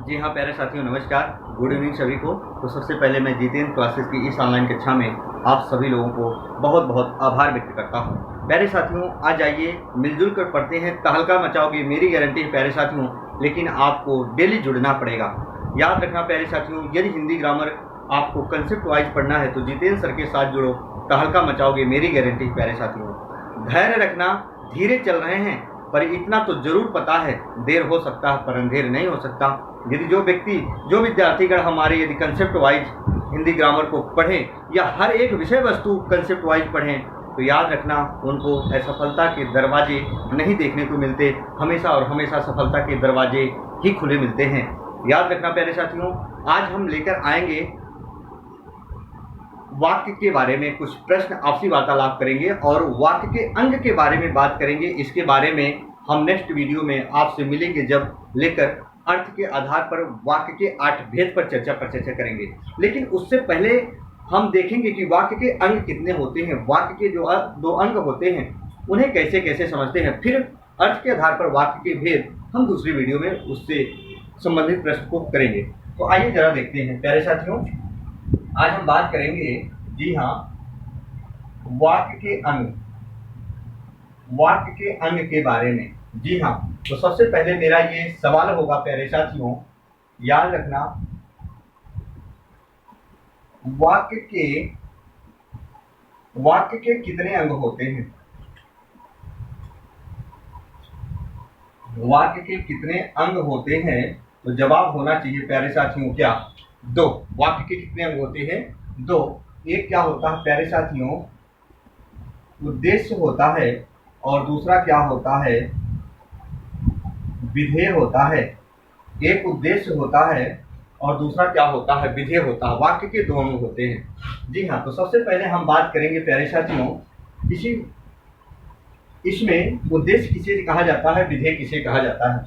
जी हाँ प्यारे साथियों, नमस्कार, गुड इवनिंग सभी को। तो सबसे पहले मैं जितेंद्र क्लासेस की इस ऑनलाइन कक्षा में आप सभी लोगों को बहुत बहुत आभार व्यक्त करता हूँ। प्यारे साथियों, आज आइए मिलजुल कर पढ़ते हैं। तहलका मचाओगे मेरी गारंटी है प्यारे साथियों, लेकिन आपको डेली जुड़ना पड़ेगा। याद रखना प्यारे साथियों, यदि हिंदी ग्रामर आपको कंसेप्ट वाइज पढ़ना है तो जितेंद्र सर के साथ जुड़ो, तहलका मचाओगे मेरी गारंटी है प्यारे साथियों। धैर्य रखना, धीरे चल रहे हैं पर इतना तो जरूर पता है, देर हो सकता है पर अंधेर नहीं हो सकता। यदि जो विद्यार्थीगण हमारे यदि कंसेप्ट वाइज हिंदी ग्रामर को पढ़ें या हर एक विषय वस्तु कंसेप्ट वाइज पढ़ें तो याद रखना उनको असफलता के दरवाजे नहीं देखने को मिलते, हमेशा और हमेशा सफलता के दरवाजे ही खुले मिलते हैं। याद रखना प्यारे साथियों, आज हम लेकर आएंगे वाक्य के बारे में कुछ प्रश्न, आपसी वार्तालाप करेंगे और वाक्य के अंग के बारे में बात करेंगे। इसके बारे में हम नेक्स्ट वीडियो में आपसे मिलेंगे जब लेकर अर्थ के आधार पर वाक्य के 8 भेद पर चर्चा करेंगे। लेकिन उससे पहले हम देखेंगे कि वाक्य के अंग कितने होते हैं, वाक्य के जो 2 अंग होते हैं उन्हें कैसे कैसे समझते हैं, फिर अर्थ के आधार पर वाक्य के भेद हम दूसरी वीडियो में उससे संबंधित प्रश्न को करेंगे। तो आइए जरा देखते हैं प्यारे साथियों, आज हम बात करेंगे, जी हाँ, वाक्य के अंग के बारे में। जी हाँ, तो सबसे पहले मेरा ये सवाल होगा प्यारे साथियों, याद रखना, वाक्य के कितने अंग होते हैं? वाक्य के कितने अंग होते हैं? तो जवाब होना चाहिए प्यारे साथियों क्या? 2। वाक्य के कितने अंग होते हैं? 2। एक क्या होता है प्यारे साथियों? उद्देश्य होता है, और दूसरा क्या होता है? विधेय होता है। एक उद्देश्य होता है और दूसरा क्या होता है? विधेय होता है। वाक्य के 2 अंग होते हैं। जी हाँ, तो सबसे पहले हम बात करेंगे प्यारे साथियों, इसमें उद्देश्य किसे कहा जाता है, विधेय किसे कहा जाता है।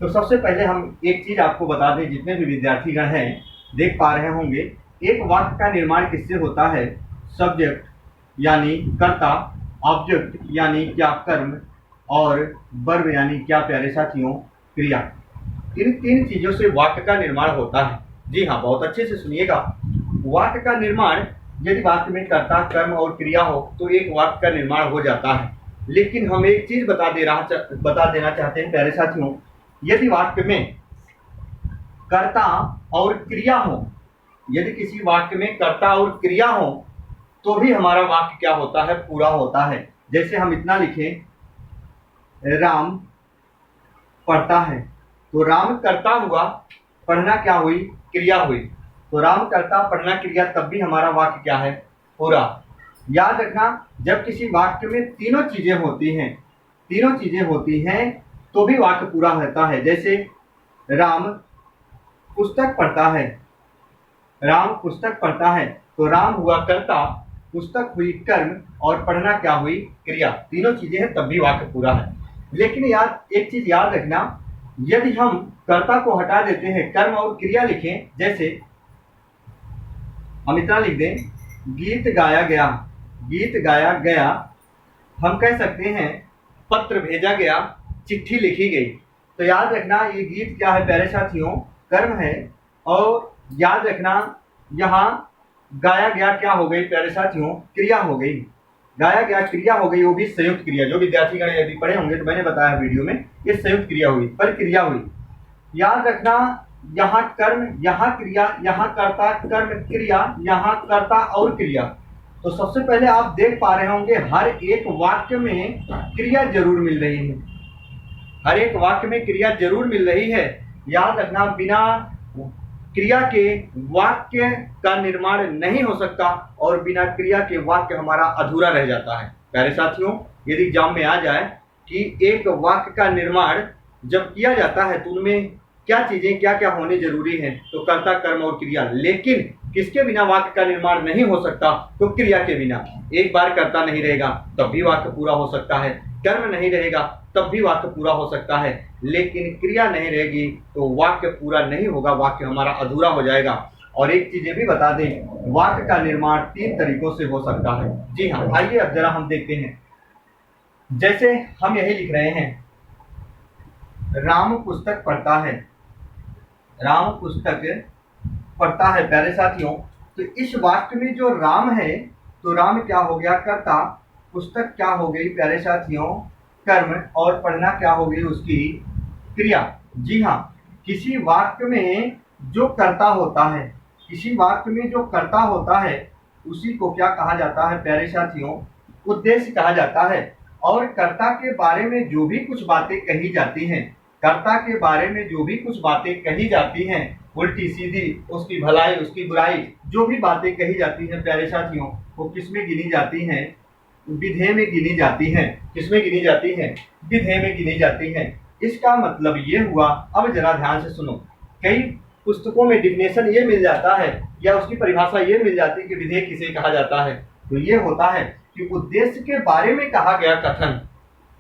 तो सबसे पहले हम एक चीज आपको बता दें, जितने भी विद्यार्थीगण हैं देख पा रहे होंगे, एक वाक्य का निर्माण किससे होता है? सब्जेक्ट यानी कर्ता, ऑब्जेक्ट यानी क्या कर्म, और वर्ब यानी क्या प्यारे साथियों? क्रिया। इन 3 चीजों से वाक्य का निर्माण होता है। जी हाँ, बहुत अच्छे से सुनिएगा। वाक्य का निर्माण, यदि वाक्य में कर्ता, कर्म और क्रिया हो तो एक वाक्य का निर्माण हो जाता है। लेकिन हम एक चीज बता देना चाहते हैं प्यारे साथियों, यदि वाक्य में कर्ता और क्रिया हो, यदि किसी वाक्य में कर्ता और क्रिया हो तो भी हमारा वाक्य क्या होता है? पूरा होता है। जैसे हम इतना लिखें, राम पढ़ता है, तो राम कर्ता हुआ, पढ़ना क्या हुई? क्रिया हुई। तो राम कर्ता, पढ़ना क्रिया, तब भी हमारा वाक्य क्या है? पूरा। याद रखना, जब किसी वाक्य में तीनों चीजें होती हैं तो भी वाक्य पूरा होता है। जैसे राम पुस्तक पढ़ता है, तो राम हुआ कर्ता, पुस्तक हुई कर्म, और पढ़ना क्या हुई? क्रिया। तीनों चीजें हैं तब भी वाक्य पूरा है। लेकिन एक चीज याद रखना, यदि हम कर्ता को हटा देते हैं, कर्म और क्रिया लिखें, जैसे हम इतना लिख दें, गीत गाया गया, हम कह सकते हैं पत्र भेजा गया, चिट्ठी लिखी गई। तो याद रखना, ये गीत क्या है प्यारे साथियों? कर्म है। और याद रखना, यहाँ गाया गया क्या हो गई प्यारे साथियों? क्रिया हो गई। गाया गया क्रिया हो गई, वो भी संयुक्त क्रिया। जो विद्यार्थीगण यदि पढ़े होंगे तो मैंने बताया वीडियो में, ये संयुक्त क्रिया हुई, पर क्रिया हुई। याद रखना, यहाँ कर्म, यहाँ क्रिया, यहाँ कर्ता, कर्म, क्रिया, यहाँ कर्ता और क्रिया। तो सबसे पहले आप देख पा रहे होंगे हर एक वाक्य में क्रिया जरूर मिल रही है। हर एक वाक्य में क्रिया जरूर मिल रही है। याद रखना, बिना क्रिया के वाक्य का निर्माण नहीं हो सकता, और बिना क्रिया के वाक्य हमारा अधूरा रह जाता है। प्यारे साथियों, यदि एग्जाम में आ जाए कि एक वाक्य का निर्माण जब किया जाता है तो उनमें क्या चीजें क्या क्या होने जरूरी हैं, तो कर्ता, कर्म और क्रिया। लेकिन किसके बिना वाक्य का निर्माण नहीं हो सकता? तो क्रिया के बिना। एक बार कर्ता नहीं रहेगा तब भी वाक्य पूरा हो सकता है, कर्म नहीं रहेगा तब भी वाक्य पूरा हो सकता है, लेकिन क्रिया नहीं रहेगी तो वाक्य पूरा नहीं होगा, वाक्य हमारा अधूरा हो जाएगा। और एक चीज ये भी बता दें, वाक्य का निर्माण 3 तरीकों से हो सकता है। जी हाँ, आइए अब जरा हम देखते हैं। जैसे हम यही लिख रहे हैं, राम पुस्तक पढ़ता है, राम पुस्तक पढ़ता है। प्यारे साथियों, तो इस वाक्य में जो राम है, तो राम क्या हो गया? कर्ता। पुस्तक क्या हो गई प्यारे साथियों? कर्म। और पढ़ना क्या हो गई? उसकी क्रिया। जी हाँ, किसी वाक्य में जो कर्ता होता है, किसी वाक्य में जो कर्ता होता है, उसी को क्या कहा जाता है प्यारे साथियों? उद्देश्य कहा जाता है। और कर्ता के बारे में जो भी कुछ बातें कही जाती हैं, कर्ता के बारे में जो भी कुछ बातें कही जाती हैं, उल्टी सीधी, उसकी भलाई उसकी बुराई, जो भी बातें कही जाती हैं प्यारे साथियों, वो किस में गिनी जाती हैं? विधेय में गिनी जाती हैं। किसमें गिनी जाती हैं? विधेय में गिनी जाती हैं। इसका मतलब ये हुआ, अब जरा ध्यान से सुनो, कई पुस्तकों में डिफिनेशन ये मिल जाता है या उसकी परिभाषा ये मिल जाती है कि विधेय किसे कहा जाता है। तो ये होता है कि उद्देश्य के बारे में कहा गया कथन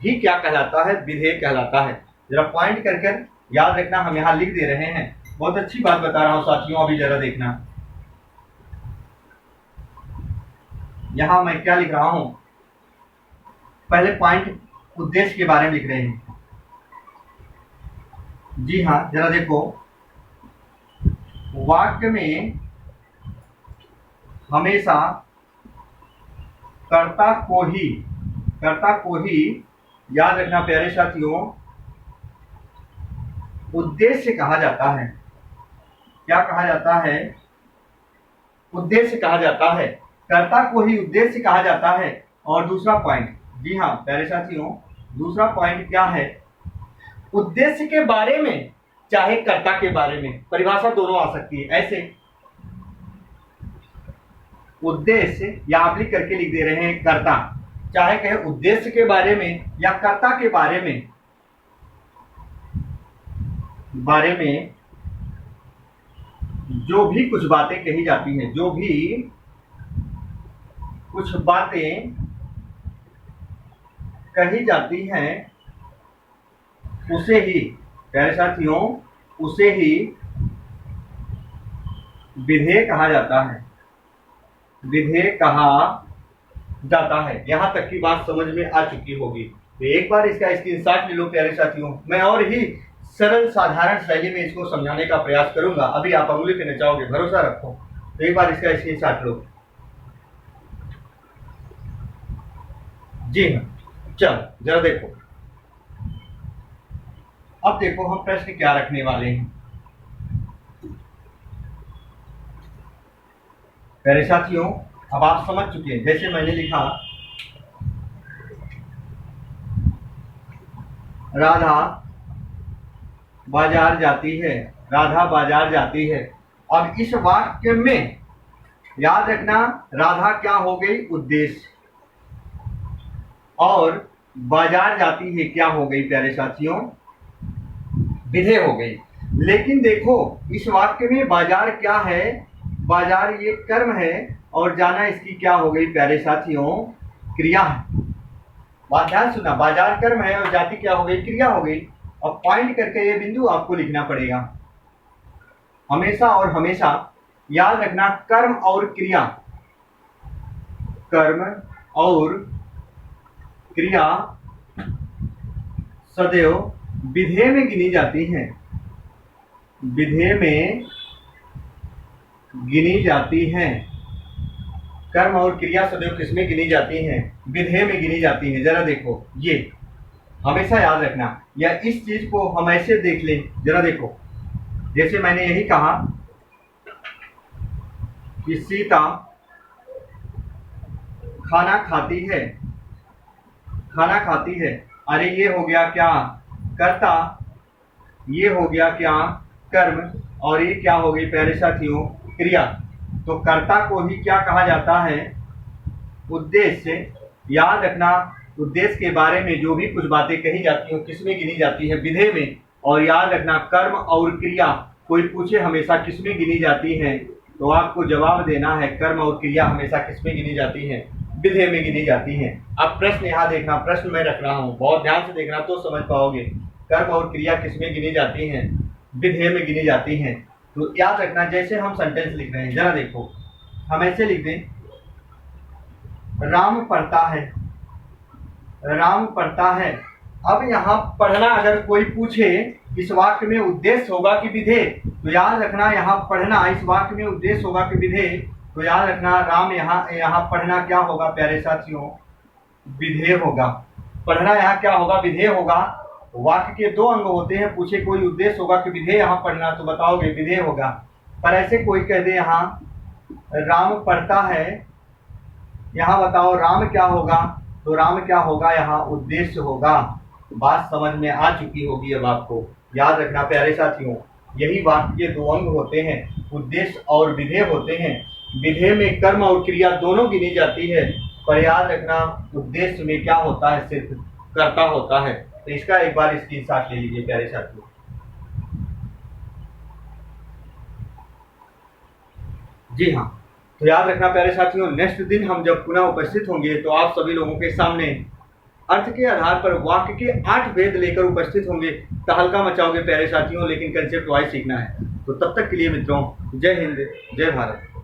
ही क्या कहलाता है? विधेय कहलाता है। जरा पॉइंट कर कर याद रखना, हम यहाँ लिख दे रहे हैं। बहुत अच्छी बात बता रहा हूँ साथियों, अभी जरा देखना यहाँ मैं क्या लिख रहा हूं। पहले पॉइंट उद्देश्य के बारे में लिख रहे हैं। जी हाँ, जरा देखो, वाक्य में हमेशा कर्ता को ही याद रखना प्यारे साथियों, उद्देश्य कहा जाता है। क्या कहा जाता है? उद्देश्य कहा जाता है। कर्ता को ही उद्देश्य कहा जाता है। और दूसरा पॉइंट, जी हाँ प्यारे साथियों, दूसरा पॉइंट क्या है? उद्देश्य के बारे में चाहे कर्ता के बारे में, परिभाषा दोनों आ सकती है। ऐसे उद्देश्य या आप लिख करके लिख दे रहे हैं कर्ता, चाहे कहे उद्देश्य के बारे में या कर्ता के बारे में जो भी कुछ बातें कही जाती हैं, जो भी कुछ बातें कही जाती हैं, उसे ही प्यारे साथियों, उसे ही विधेय कहा जाता है। विधेय कहा जाता है। यहां तक की बात समझ में आ चुकी होगी। तो एक बार इसका स्क्रीनशॉट ले लो प्यारे साथियों। मैं और ही सरल साधारण शैली में इसको समझाने का प्रयास करूंगा। अभी आप अंगुली पे नचाओगे, भरोसा रखो। तो एक बार इसका स्क्रीनशॉट लो। जी हाँ, चलो जरा देखो, अब देखो हम प्रश्न क्या रखने वाले हैं। प्यारे साथियों, अब आप समझ चुके हैं, जैसे मैंने लिखा, राधा बाजार जाती है। राधा बाजार जाती है। अब इस वाक्य में याद रखना, राधा क्या हो गई? उद्देश्य। और बाजार जाती है क्या हो गई प्यारे साथियों? विधेय हो गई। लेकिन देखो, इस वाक्य में बाजार क्या है? बाजार ये कर्म है और जाना इसकी क्या हो गई प्यारे साथियों? क्रिया है। बात ध्यान सुना, बाजार कर्म है और जाति क्या हो गई? क्रिया हो गई। अब पॉइंट करके ये बिंदु आपको लिखना पड़ेगा। हमेशा और हमेशा याद रखना, कर्म और क्रिया, कर्म और क्रिया सदैव विधेय में गिनी जाती हैं। विधेय में गिनी जाती हैं। कर्म और क्रिया सदैव किसमें गिनी जाती हैं? विधेय में गिनी जाती हैं। जरा देखो, ये हमेशा याद रखना, या इस चीज को हम ऐसे देख लें। जरा देखो, जैसे मैंने यही कहा कि सीता खाना खाती है। खाना खाती है, अरे ये हो गया क्या? कर्ता। ये हो गया क्या? कर्म। और ये क्या हो गई प्यारे साथियों? क्रिया। तो कर्ता को ही क्या कहा जाता है? उद्देश्य। याद रखना, उद्देश्य के बारे में जो भी कुछ बातें कही जाती हैं किसमें गिनी जाती है? विधेय में। और याद रखना, कर्म और क्रिया, कोई पूछे हमेशा किसमें गिनी जाती है, तो आपको जवाब देना है कर्म और क्रिया हमेशा किसमें गिनी जाती है? विधेय में गिनी जाती हैं। अब प्रश्न यहाँ देखना, प्रश्न मैं रख रहा हूँ, बहुत ध्यान से देखना तो समझ पाओगे। कर्म और क्रिया किसमें गिनी जाती हैं? विधेय में गिनी जाती हैं। तो याद रखना, जैसे हम सेंटेंस लिख रहे हैं, जरा देखो, हम ऐसे लिख दें, राम पढ़ता है। राम पढ़ता है। अब यहाँ पढ़ना अगर कोई पूछे इस वाक्य में उद्देश्य होगा कि विधेय, तो याद रखना यहाँ पढ़ना, इस वाक्य में उद्देश्य होगा कि विधेय। तो याद रखना राम यहाँ पढ़ना क्या होगा प्यारे साथियों, विधेय होगा। पढ़ना यहाँ क्या होगा, विधेय होगा। वाक्य के दो अंग होते हैं, पूछे कोई उद्देश्य होगा कि विधेय यहाँ पढ़ना, तो बताओगे विधेय होगा। पर ऐसे कोई कह दे यहाँ राम पढ़ता है, यहाँ बताओ राम क्या होगा, तो राम क्या होगा यहाँ उद्देश्य होगा। बात समझ में आ चुकी होगी अब आपको। याद रखना प्यारे साथियों, यही वाक्य के दो अंग होते हैं, उद्देश्य और विधेय होते हैं। विधेय में कर्म और क्रिया दोनों गिनी जाती है, पर याद रखना उद्देश्य में क्या होता है, सिर्फ कर्ता होता है। तो इसका एक बार स्क्रीनशॉट ले लीजिए प्यारे साथियों। जी हाँ, तो याद रखना प्यारे साथियों, नेक्स्ट दिन हम जब पुनः उपस्थित होंगे तो आप सभी लोगों के सामने अर्थ के आधार पर वाक्य के 8 भेद लेकर उपस्थित होंगे। तहलका मचाओगे प्यारे साथियों, लेकिन कंसेप्ट वाइज सीखना है। तो तब तक के लिए मित्रों, जय हिंद, जय भारत।